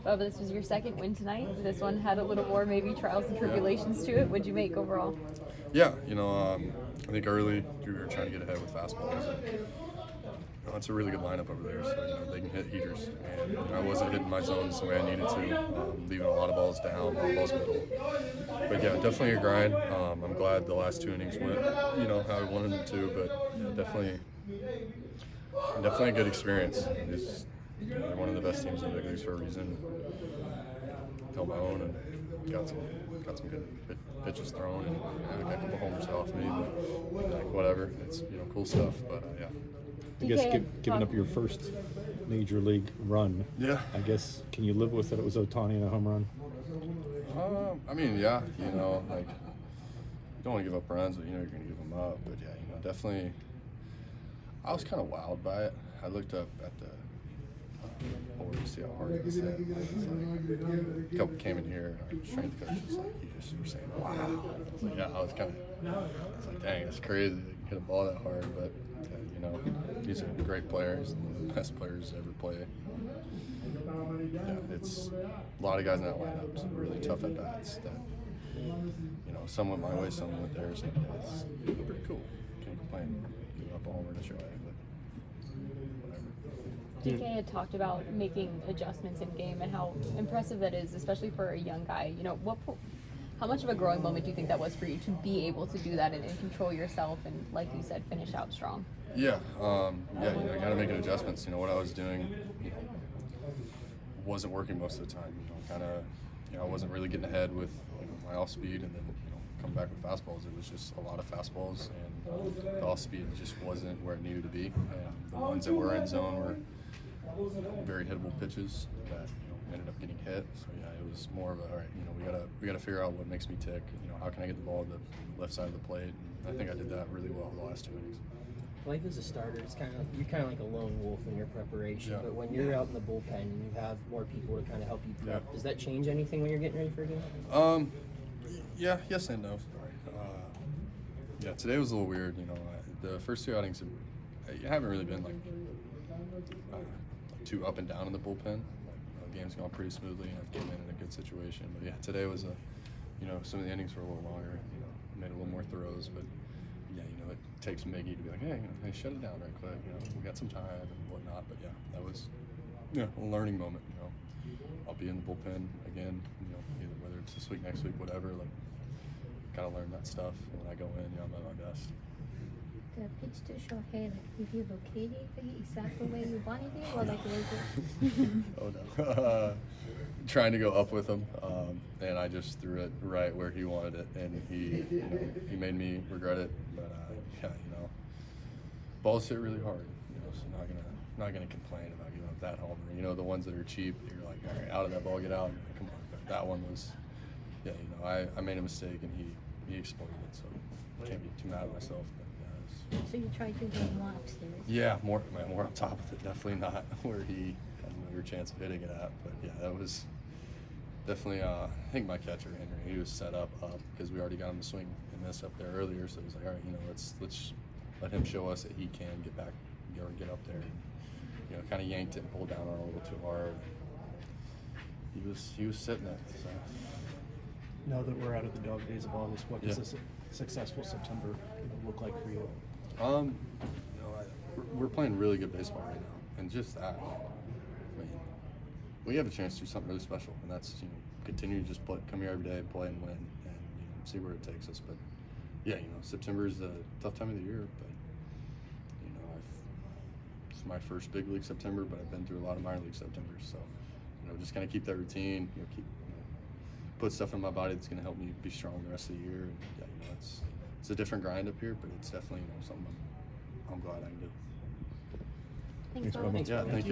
Bubba, this was your second win tonight. This one had a little more maybe trials and tribulations to it. What'd you make overall? Yeah, I think early we were trying to get ahead with fastballs. And, it's a really good lineup over there, so they can hit heaters. And I wasn't hitting my zones the way I needed to, leaving a lot of balls down, a lot of balls middle. But yeah, definitely a grind. I'm glad the last 2 innings went, how I wanted them to. But yeah, definitely a good experience. They're one of the best teams in the big leagues for a reason. Held my own and got some good pitches thrown, and got a couple homers off me. But like, whatever, it's cool stuff. But yeah. I guess giving up your first major league run. Yeah. I guess, can you live with that it was Ohtani and a home run? I mean, yeah. Like, you don't want to give up runs, but you're going to give them up. But yeah, definitely. I was kind of wowed by it. I looked up at the board to see how hard it was hit. Like, a couple came in here, and our strength coach was like, "You just were saying, wow." I was like, yeah, I was like, dang, it's crazy to hit a ball that hard. But these are great players, and the best players to ever play. Yeah, it's a lot of guys in that lineup, so really tough at bats. That some went my way, some went theirs. But it's pretty cool. Can't complain. Giving up a homer to Shohei, but whatever. DK had talked about making adjustments in game and how impressive that is, especially for a young guy. How much of a growing moment do you think that was for you to be able to do that and control yourself and, like you said, finish out strong? Yeah, I got to make adjustments. What I was doing wasn't working most of the time. I wasn't really getting ahead with my off speed, and then come back with fastballs. It was just a lot of fastballs, and the off speed just wasn't where it needed to be. And the ones that were in zone were very hittable pitches that ended up getting hit. So yeah, it was more of a, all right, we gotta figure out what makes me tick. How can I get the ball to the left side of the plate? And I think I did that really well the last 2 innings. Life as a starter, you're kind of like a lone wolf in your preparation. Yeah. But when you're out in the bullpen and you have more people to kind of help you prep, does that change anything when you're getting ready for a game? Yeah, yes and no. Yeah, today was a little weird. The first 2 outings haven't really been too up and down in the bullpen. The game's gone pretty smoothly, and I've came in a good situation. But yeah, today was some of the innings were a little longer. Made a little more throws, but yeah, it takes Miggy to be like, hey, shut it down right quick. We got some time and whatnot. But yeah, that was a learning moment. I'll be in the bullpen again. Either whether it's this week, next week, whatever. Gotta learn that stuff. And when I go in, I'm at my best. The pitch to Shohei, did you locate it exactly where you wanted it, or was it? Oh no. Trying to go up with him, and I just threw it right where he wanted it, and he made me regret it. But yeah, balls hit really hard, so not gonna complain about giving up that homer. The ones that are cheap, you're like, all right, out of that ball, get out. Come on. But that one was, yeah, I made a mistake, and he exploited it, so I can't be too mad at myself. But, yeah, So you tried to get more upstairs? Yeah, more on top of it. Definitely not where he had a chance of hitting it at. But yeah, that was definitely. I think my catcher Henry, he was set up because we already got him to swing and miss up there earlier. So he's like, all right, let's let him show us that he can get back, get up there. And, kind of yanked it and pulled down on it a little too hard. He was sitting it. So. Now that we're out of the dog days of August, what does a successful September look like for you? We're playing really good baseball right now, and just that. We have a chance to do something really special, and that's continue to just come here every day, play and win, and see where it takes us. But yeah, September is a tough time of the year, but it's my first big league September, but I've been through a lot of minor league Septembers, so just kind of keep that routine, put stuff in my body that's going to help me be strong the rest of the year. And yeah, it's a different grind up here, but it's definitely something I'm glad I can do. Thanks, Bob. Yeah, thank you.